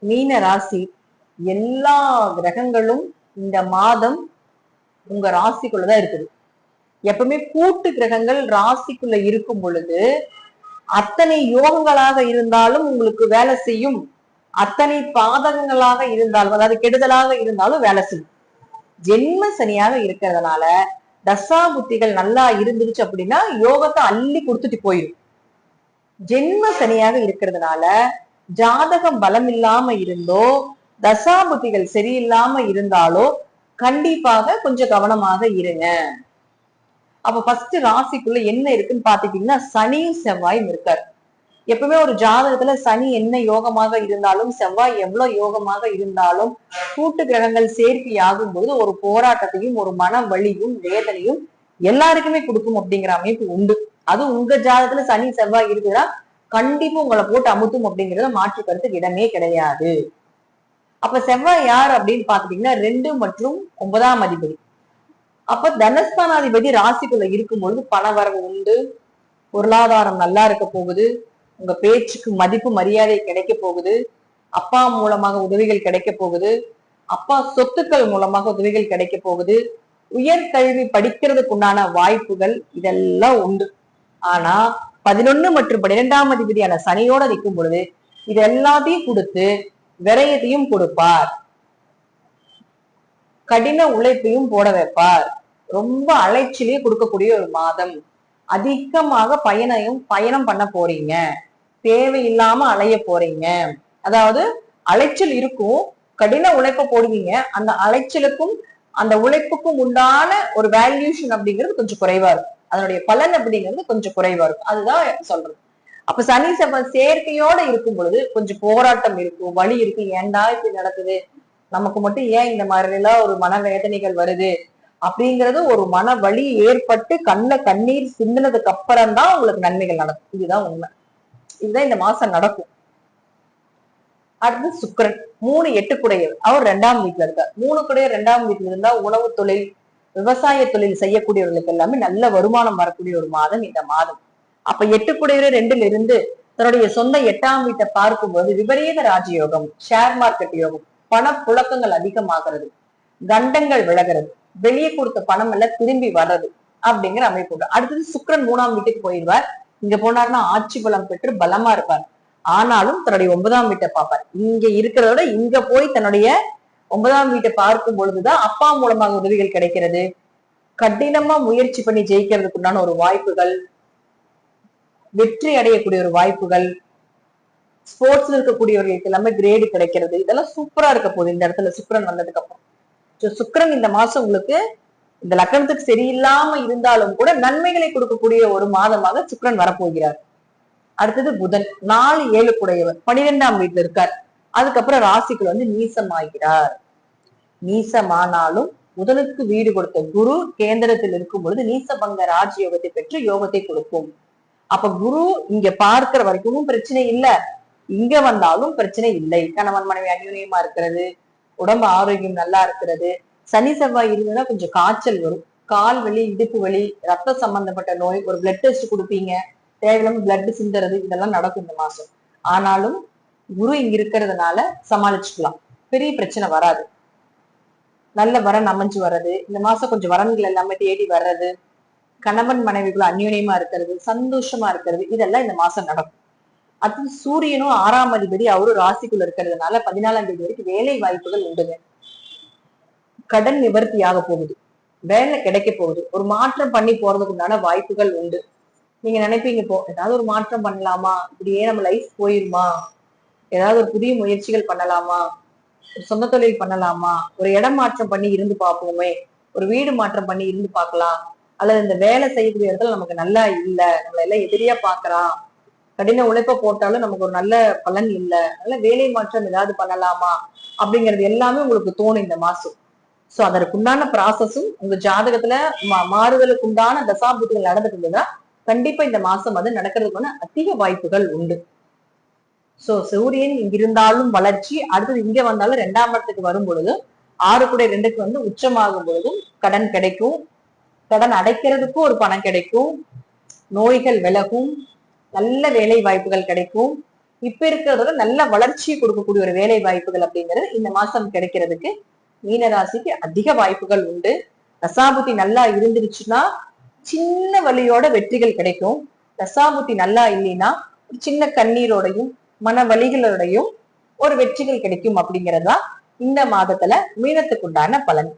மீன ராசி, எல்லா கிரகங்களும் இந்த மாதம் உங்க ராசிக்குள்ளதான் இருக்குது. எப்பவுமே கூட்டு கிரகங்கள் ராசிக்குள்ள இருக்கும் பொழுது அத்தனை யோகங்களாக இருந்தாலும் உங்களுக்கு வேலை செய்யும், அத்தனை பாதகங்களாக இருந்தாலும், அதாவது கெடுதலாக இருந்தாலும் வேலை செய்யும். ஜென்ம சனியாக இருக்கிறதுனால தசா புத்திகள் நல்லா இருந்துருச்சு அப்படின்னா யோகத்தை அள்ளி கொடுத்துட்டு போயிடும். ஜென்ம சனியாக இருக்கிறதுனால ஜாதகம் பலம் இல்லாம இருந்தோ, தசா புத்திகள் சரியில்லாம இருந்தாலோ கண்டிப்பாக கொஞ்சம் கவனமாக இருங்க. அப்ப ஃபர்ஸ்ட் ராசிக்குள்ள என்ன இருக்குன்னு பாத்துட்டீங்கன்னா சனி செவ்வாய் இருக்காரு. எப்பவுமே ஒரு ஜாதகத்துல சனி என்ன யோகமாக இருந்தாலும், செவ்வாய் எவ்வளவு யோகமாக இருந்தாலும், கூட்டு கிரகங்கள் சேர்க்கை ஆகும் போது ஒரு போராட்டத்தையும் ஒரு மன வலியும் வேதனையும் எல்லாருக்குமே கொடுக்கும் அப்படிங்கிற அமைப்பு உண்டு. அது உங்க ஜாதகத்துல சனி செவ்வாய் இருக்குதா கண்டிப்பா உங்களை போட்டு அமுத்தும் அப்படிங்கறத மாற்று கருத்துக்கு இடமே கிடையாது. அப்ப செவ்வாய் யார் அப்படின்னு பாத்துட்டீங்கன்னா 2 மற்றும் 9ஆம் அதிபதி. அப்ப தனஸ்தானாதிபதி ராசிக்குள்ள இருக்கும்பொழுது பண வரவு உண்டு, பொருளாதாரம் நல்லா இருக்க போகுது, உங்க பேச்சுக்கு மதிப்பு மரியாதை கிடைக்க போகுது, அப்பா மூலமாக உதவிகள் கிடைக்க போகுது, அப்பா சொத்துக்கள் மூலமாக உதவிகள் கிடைக்க போகுது, உயர்கல்வி படிக்கிறதுக்கு உண்டான வாய்ப்புகள் இதெல்லாம் உண்டு. ஆனா 11 மற்றும் 12ஆம் அதிபதியான சனியோட நிற்கும் பொழுது இது எல்லாத்தையும் கொடுத்து விரயத்தையும் கொடுப்பார், கடின உழைப்பையும் போட வைப்பார், ரொம்ப அலைச்சலையே கொடுக்கக்கூடிய ஒரு மாதம். அதிகமாக பயணம் பண்ண போறீங்க, தேவையில்லாம அலைய போறீங்க. அதாவது அலைச்சல் இருக்கும், கடின உழைப்ப போடுவீங்க, அந்த அலைச்சலுக்கும் அந்த உழைப்புக்கும் உண்டான ஒரு வேல்யூஷன் அப்படிங்கிறது கொஞ்சம் குறைவா இருக்கும், அதனுடைய பலன் அப்படிங்கிறது கொஞ்சம் குறைவா இருக்கும். அதுதான் சொல்றது. அப்ப சனி செவ்வாய் சேர்க்கையோட இருக்கும் பொழுது கொஞ்சம் போராட்டம் இருக்கும், வலி இருக்கு, ஏன்டா இப்படி நடக்குது, நமக்கு மட்டும் ஏன் இந்த மாதிரி எல்லாம் ஒரு மனவேதனைகள் வருது அப்படிங்கிறது ஒரு மன வலி ஏற்பட்டு கண்ணுல கண்ணீர் சிந்தினதுக்கு அப்புறம் தான் உங்களுக்கு நன்மைகள் நடக்கும். இதுதான் உண்மை. இதுதான் இந்த மாசம் நடக்கும். அடுத்து சுக்கிரன் 3 8 குடையவர், அவர் 2ஆம் வீட்டுல இருக்கார். 3 குடையர் 2ஆம் வீட்டுல இருந்தா உணவு தொழில் விவசாய தொழில் செய்யக்கூடியவர்களுக்கு எல்லாமே நல்ல வருமானம் வரக்கூடிய ஒரு மாதம் இந்த மாதம். அப்ப 8 குடையவர் 2ல இருந்து தன்னுடைய சொந்த 8ஆம் வீட்டை பார்க்கும்போது விபரீத ராஜயோகம், ஷேர் மார்க்கெட் யோகம், பண புழக்கங்கள் அதிகமாகிறது, கண்டங்கள் விலகிறது, வெளியே கொடுத்த பணம் எல்லாம் திரும்பி வர்றது அப்படிங்கிற அமைப்பு உண்டு. அடுத்தது சுக்கிரன் 3ஆம் வீட்டுக்கு போயிடுவார். இங்க போனார்னா ஆட்சி பலம் பெற்று பலமா இருப்பார். ஆனாலும் தன்னுடைய 9ஆம் வீட்டை பார்ப்பார். இங்க இருக்கிறத விட இங்க போய் தன்னுடைய 9ஆம் வீட்டை பார்க்கும் பொழுதுதான் அப்பா மூலமாக உதவிகள் கிடைக்கிறது, கடினமா முயற்சி பண்ணி ஜெயிக்கிறதுக்கு உண்டான ஒரு வாய்ப்புகள், வெற்றி அடையக்கூடிய ஒரு வாய்ப்புகள், ஸ்போர்ட்ஸ்ல இருக்கக்கூடியவர்களுக்கு எல்லாமே கிரேடு கிடைக்கிறது, இதெல்லாம் சூப்பரா இருக்க போகுது இந்த இடத்துல சுக்கிரன் வந்ததுக்கு அப்புறம். சுக்கிரன் இந்த மாசம் உங்களுக்கு இந்த லக்னத்துக்கு சரியில்லாம இருந்தாலும் கூட நன்மைகளை கொடுக்கக்கூடிய ஒரு மாதமாக சுக்கிரன் வரப்போகிறார். அடுத்தது புதன் 4 7 குடையவர் 12ஆம் வீட்டுல இருக்கார். அதுக்கப்புறம் ராசிக்குள்ள வந்து நீசமாகிறார். நீசமானாலும் புதனுக்கு வீடு கொடுத்த குரு கேந்திரத்தில் இருக்கும் பொழுது நீசபங்க ராஜயோகத்தை பெற்று யோகத்தை கொடுக்கும். அப்ப குரு இங்க பார்க்கிற வரைக்கும் பிரச்சனை இல்ல, இங்க வந்தாலும் பிரச்சனை இல்லை. கணவன் மனைவி அந்யோன்யமா இருக்கிறது, உடம்பு ஆரோக்கியம் நல்லா இருக்கிறது. சனி செவ்வாய் இருந்ததுன்னா கொஞ்சம் காய்ச்சல் வரும், கால் வலி, இடுப்பு வலி, ரத்த சம்பந்தப்பட்ட நோய், ஒரு பிளட் டெஸ்ட் கொடுப்பீங்க, தேவையில்லாம பிளட் சிந்துறது, இதெல்லாம் நடக்கும் இந்த மாசம். ஆனாலும் குரு இங்க இருக்கிறதுனால சமாளிச்சுக்கலாம், பெரிய பிரச்சனை வராது. நல்ல வரன் அமைஞ்சு வர்றது, இந்த மாசம் கொஞ்சம் வரன்கள் எல்லாமே தேடி வர்றது, கணவன் மனைவிக்குள்ள அந்யோன்யமா இருக்கிறது, சந்தோஷமா இருக்கிறது, இதெல்லாம் இந்த மாசம் நடக்கும். அது சூரியனும் 6ஆம் அதிபதி அவரும் ராசிக்குள்ள இருக்கிறதுனால 14ஆம் தேதி வரைக்கும் வேலை வாய்ப்புகள் உண்டுங்க. கடன் நிவர்த்தி ஆக போகுது, வேலை கிடைக்க போகுது, ஒரு மாற்றம் பண்ணி போறதுக்கு உண்டான வாய்ப்புகள் உண்டு. நீங்க நினைப்பீங்க இப்போ ஏதாவது ஒரு மாற்றம் பண்ணலாமா, இப்படியே நம்ம லைஃப் போயிருமா, ஏதாவது ஒரு புதிய முயற்சிகள் பண்ணலாமா, ஒரு சொந்த தொழில் பண்ணலாமா, ஒரு இடம் மாற்றம் பண்ணி இருந்து பார்ப்போமே, ஒரு வீடு மாற்றம் பண்ணி இருந்து பார்க்கலாம், அல்லது இந்த வேலை செய்யக்கூடிய இடத்துல நமக்கு நல்லா இல்ல, நம்மள எல்லாம் எதிரியா பாக்குறான், கடின உழைப்ப போட்டாலும் நமக்கு ஒரு நல்ல பலன் இல்ல, அதனால வேலை மாற்றம் ஏதாவது பண்ணலாமா அப்படிங்கிறது எல்லாமே உங்களுக்கு தோணும் இந்த மாசம். சோ அதற்குண்டான ப்ராசஸும் உங்க ஜாதகத்துல மாறுதலுக்கு உண்டான தசாபுத்திகள் நடந்துட்டு இருந்ததுன்னா கண்டிப்பா இந்த மாசம் அது நடக்கிறதுக்கான அதிக வாய்ப்புகள் உண்டு. சோ சூரியன் இங்க இருந்தாலும் வளர்ச்சி, அடுத்தது இங்க வந்தாலும் 2ஆம் இடத்துக்கு வரும் பொழுது 6 கூட 2க்கு வந்து உச்சமாகும் பொழுதும் கடன் கிடைக்கும், கடன் அடைக்கிறதுக்கும் ஒரு பணம் கிடைக்கும், நோய்கள் விலகும், நல்ல வேலை வாய்ப்புகள் கிடைக்கும், இப்ப இருக்கிறதோட நல்ல வளர்ச்சியை கொடுக்கக்கூடிய ஒரு வேலை வாய்ப்புகள் அப்படிங்கிறது இந்த மாசம் கிடைக்கிறதுக்கு மீனராசிக்கு அதிக வாய்ப்புகள் உண்டு. தசாபுத்தி நல்லா இருந்துருச்சுன்னா சின்ன வழியோட வெற்றிகள் கிடைக்கும். தசாபுத்தி நல்லா இல்லைன்னா சின்ன கண்ணீரோடையும் மன வலிகளோடையும் ஒரு வெற்றிகள் கிடைக்கும் அப்படிங்கறதா இந்த மாதத்துல மீனத்துக்குண்டான பலன்.